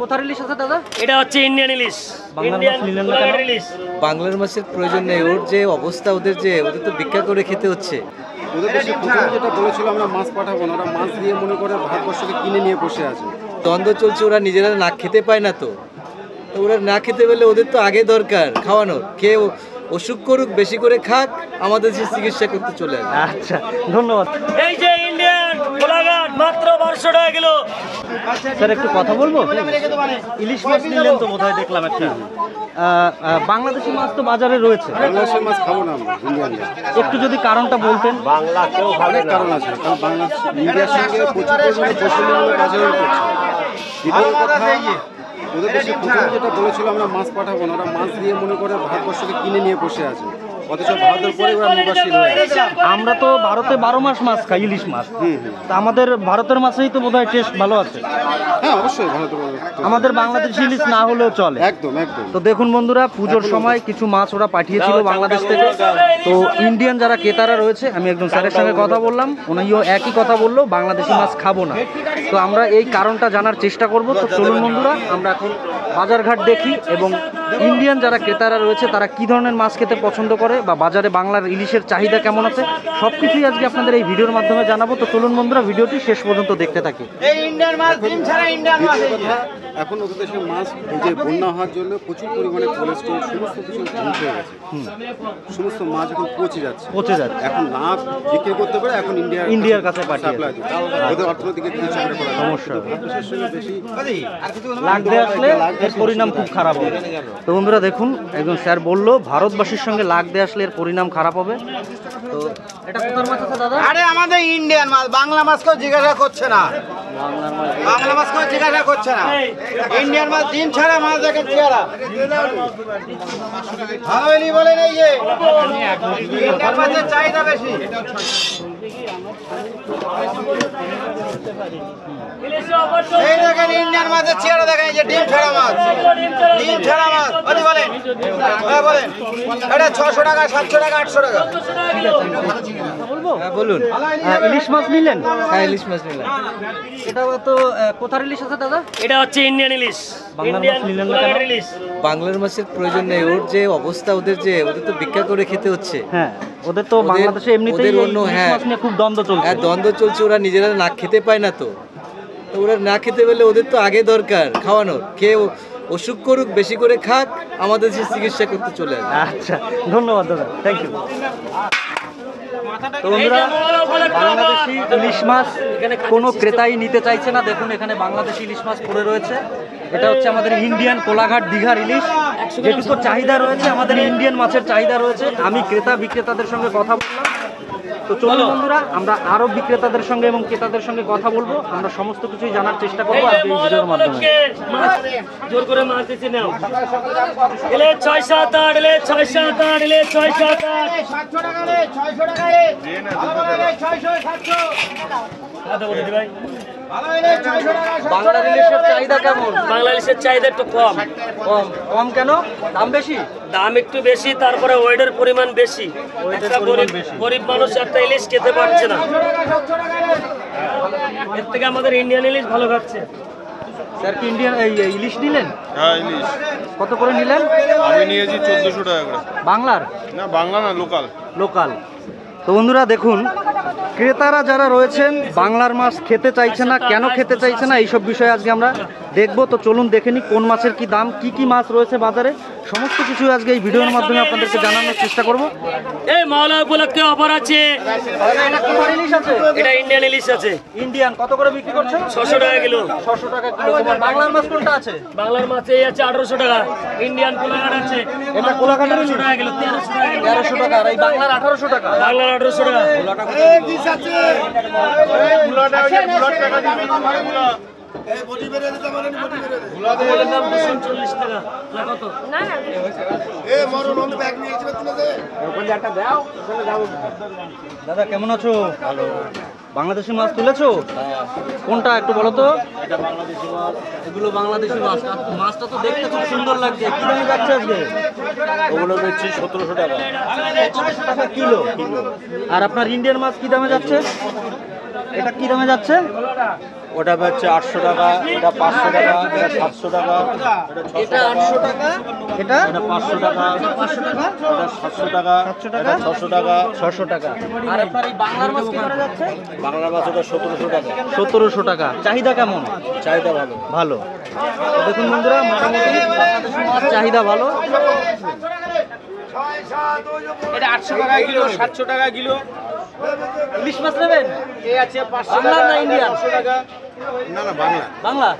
কোথার ইলিশ আছে দাদা? এটা হচ্ছে ইন্ডিয়ান ইলিশ। বাংলার মাছের প্রয়োজন নেই, ওর যে অবস্থা ওদের তো ভিক্ষা করে খেতে হচ্ছে। ওদের দেশে প্রথম যেটা বলেছিল আমরা মাছ পাঠাবো না, ওরা মাছ দিয়ে মনে করে ভারতবর্ষকে কিনে নিয়ে বসে আছে। দ্বন্দ্ব চলছে, ওরা নিজেরা না খেতে পায় না, তো ওরা না খেতে পেলে ওদের তো আগে দরকার খাওয়ানোর। খেয়ে অসুখ করুক, বেশি করে খাক, আমাদের যে চিকিৎসা করতে চলে আসে। আচ্ছা, ধন্যবাদ। এই যে ইন্ডিয়ান কোলাঘাট মাত্র 1200 টাকা কিলো। স্যার একটু কথা বলবো? ইলিশ মাছ নিলেন তো বোধহয় দেখলাম একটা। বাংলাদেশি মাছ তো বাজারে রয়েছে, বাংলাদেশের মাছ খাবো না আমরা ইন্ডিয়ানরা। একটু যদি কারণটা বলতেন। অনেক কারণ আছে, কারণ বাংলা ইন্ডিয়ার সঙ্গে প্রচুর পরিমাণে পশ্চিমবঙ্গের বাজারে করছে। দ্বিতীয় কথা, ওদের দেশে প্রথম যেটা বলেছিল আমরা মাছ পাঠাবো না, ওরা মাছ দিয়ে মনে করে ভারতবর্ষকে কিনে নিয়ে বসে আছে, অথচ ভারতের পরে ওরা নির্বাসীন হয়ে আছে। আমরা তো ভারতে 12 মাস মাছ খাই, ইলিশ মাছ। তা আমাদের ভারতের মাছেই তো বোধহয় টেস্ট ভালো আছে। হ্যাঁ অবশ্যই, ভারতের আমাদের বাংলাদেশি ইলিশ না হলেও চলে। একদম একদম। তো দেখুন বন্ধুরা, পুজোর সময় কিছু মাছ ওরা পাঠিয়েছিল বাংলাদেশ থেকে। তো ইন্ডিয়ান যারা ক্রেতারা রয়েছে, আমি একজন স্যারের সঙ্গে কথা বললাম, উনিও একই কথা বললো, বাংলাদেশি মাছ খাবো না। তো আমরা এই কারণটা জানার চেষ্টা করব। তো চলুন বন্ধুরা, আমরা এখন বাজারঘাট দেখি এবং ইন্ডিয়ান যারা ক্রেতারা রয়েছে তারা কি ধরনের মাছ খেতে পছন্দ করে বা বাজারে বাংলার ইলিশের চাহিদা কেমন আছে, সব কিছুই আজকে আপনাদের এই ভিডিওর মাধ্যমে জানাবো। তো চলুন বন্ধুরা, ভিডিওটি শেষ পর্যন্ত দেখতে থাকি। এখন ওদের দেশের মাছ যে বন্যা হওয়ার জন্য প্রচুর পরিমাণে কোলেস্ট্রল সমস্ত কিছু ধ্বংস হয়ে গেছে। সমস্ত মাছ এখন পচে যাচ্ছে। এখন না বিক্রি করতে পারে, এখন ইন্ডিয়ার কাছে পাঠিয়ে ওদের অর্থনৈতিক সমস্যা। বেশি লাগতে আসলে এর পরিণাম খুব খারাপ হবে। তো বন্ধুরা দেখুন, একজন স্যার বললো ভারতবাসীর সঙ্গে লাগতে আসলে এর পরিণাম খারাপ হবে। তো এটা কোথার মাছ আছে দাদা? আরে আমাদের ইন্ডিয়ান মাছ, বাংলা মাছ কেউ জিজ্ঞাসা করছে না, বাংলা মাছ কেউ জিজ্ঞাসা করছে না। ইন্ডিয়ান মাছ ডিম ছাড়া মাছ, দেখেন চেহারা ভালো হয়নি বলে নেই যে ইন্ডিয়ান মাছের চাহিদা বেশি। এই দেখেন ইন্ডিয়ান মাছের চেহারা, দেখেন এই যে ডিম ছাড়া মাছ, ডিম ছাড়া মাছ। বলেন বলেন, এটা 600 টাকা, 700 টাকা, 800 টাকা। বলুন। ইলিশ মাছ নিলেন? হ্যাঁ, ইলিশ মাছ নিলাম। এটা তো কোথার ইলিশ আছে দাদা? এটা হচ্ছে ইন্ডিয়ান ইলিশ। বাংলার মাছের প্রয়োজন নেই, ওর যে অবস্থা ওদের তো ভিক্ষা করে খেতে হচ্ছে। হ্যাঁ, ওদের তো বাংলাদেশে এমনিতেই মাছ নিয়ে খুব দ্বন্দ্ব চলছে। হ্যাঁ, দ্বন্দ্ব চলছে, ওরা নিজেরা না খেতে পায় না, তো ওরা না খেতে পেলে ওদের তো আগে দরকার খাওয়ানোর। খেয়ে অসুখ করুক, বেশি করে খাক, আমাদের যে চিকিৎসা করতে চলে আসে। আচ্ছা, ধন্যবাদ দাদা, থ্যাংক ইউ। তো বন্ধুরা, বাংলাদেশি ইলিশ মাছ কোনো ক্রেতাই নিতে চাইছে না। দেখুন এখানে বাংলাদেশি ইলিশ মাছ পড়ে রয়েছে। এটা হচ্ছে আমাদের ইন্ডিয়ান কোলাঘাট দীঘার ইলিশ। যেটুকু চাহিদা রয়েছে, আমাদের ইন্ডিয়ান মাছের চাহিদা রয়েছে। আমি ক্রেতা বিক্রেতাদের সঙ্গে কথা বললাম। তো চলুন বন্ধুরা, আমরা আরো বিক্রেতাদের সঙ্গে এবং ক্রেতাদের সঙ্গে কথা বলবো। আমরা সমস্ত কিছুই জানার চেষ্টা করবো আজকে এই ভিডিওর মাধ্যমে। জোর করে মাছ দিতে নাও। এলে 6-7-8, এলে 6-7-8, এলে 6-7-8, 700 টাকা রে, 600 টাকা রে, ভালো রে, 600 700 কথা বলে দি ভাই। ভালো রে, 600 টাকা। বাংলার ইলিশের চাহিদা কেমন? বাংলা ইলিশের চাহিদা একটু কম। কম কেন? দাম বেশি? দাম একটু বেশি, তারপরে ওয়েটের পরিমাণ বেশি। একটা গরিব মানুষ একটা ইলিশ খেতে পারছে না, এর থেকে আমাদের ইন্ডিয়ান ইলিশ ভালো খাচ্ছে। স্যার কি ইন্ডিয়ান ইলিশ নিলেন? হ্যাঁ, ইলিশ। কত করে নিলেন? আমি নিয়েছি 1400 টাকা করে। বাংলার? না, বাংলা না, লোকাল। তো বন্ধুরা দেখুন, ক্রেতারা যারা রয়েছেন বাংলার মাছ খেতে চাইছে না, কেন খেতে চাইছে না, এইসব বিষয়ে আজকে আমরা দেখবো। তো চলুন দেখে নিই কোন মাছের কি দাম, কি মাছ রয়েছে বাজারে, সমস্ত কিছু আজকে এই ভিডিওর মাধ্যমে আপনাদেরকে জানানোর চেষ্টা করবো। এই মহলা উপলক্ষে অফার আছে। এটা ইন্ডিয়ান ইলিশ আছে। ইন্ডিয়ান কত করে বিক্রি করছো? 600 টাকা কিলো। 600 টাকা কিলো। বাংলার মাছ কোনটা আছে? বাংলার মাছ এই আছে 1800 টাকা। ইন্ডিয়ান কোলাঘাট আছে, এটা কোলাঘাটের 1300 টাকা কিলো। 1300 টাকা। আর এই বাংলার 1800 টাকা। বাংলার 1800 টাকা। এই ডিশ আছে, বুলাটা ওই যে বুলার টাকা দিবি না। এই বডি বেরে দিতে পারেন, বডি বেরে দে। বুলার দাম 240 টাকা। না কত? না না, এই মরণ অন্য ব্যাগ নিয়ে এসে তুলে দে। ওখানে একটা দাও, ওখানে যাও। দাদা কেমন আছো? ভালো। বাংলাদেশি মাছ তুলেছো? কোনটা একটু বলো তো? এটা বাংলাদেশি মাছ, এগুলো বাংলাদেশি মাছ। মাছটা তো দেখতে খুব সুন্দর লাগছে। কি দামে যাচ্ছে আজকে? ওগুলো বেচছি 1700 টাকা। 1700 টাকা কিলো। আর আপনার ইন্ডিয়ান মাছ কি দামে যাচ্ছে? এটা কি দামে যাচ্ছে? ওটা হচ্ছে 800 টাকা, এটা 500 টাকা, এটা 700 টাকা, এটা 800 টাকা, এটা এটা 500 টাকা, 500 টাকা, এটা 700 টাকা, 700 টাকা, এটা 600 টাকা, 600 টাকা। আর আপনার এই বাংলার মাছ কি করে যাচ্ছে? বাংলা মাছ ওটা 1700 টাকা। 1700 টাকা। চাহিদা কেমন? চাহিদা ভালো। ভালো। তো দেখুন বন্ধুরা, মোটামুটি বাংলাদেশি মাছ চাহিদা ভালো। এটা 800 টাকা কিলো, 700 টাকা কিলো। ইলিশ মাছ নেবেন? এই আছে 500 বাংলা টাকা, না ইন্ডিয়ান? 500 টাকা। না না বাংলা বাংলা।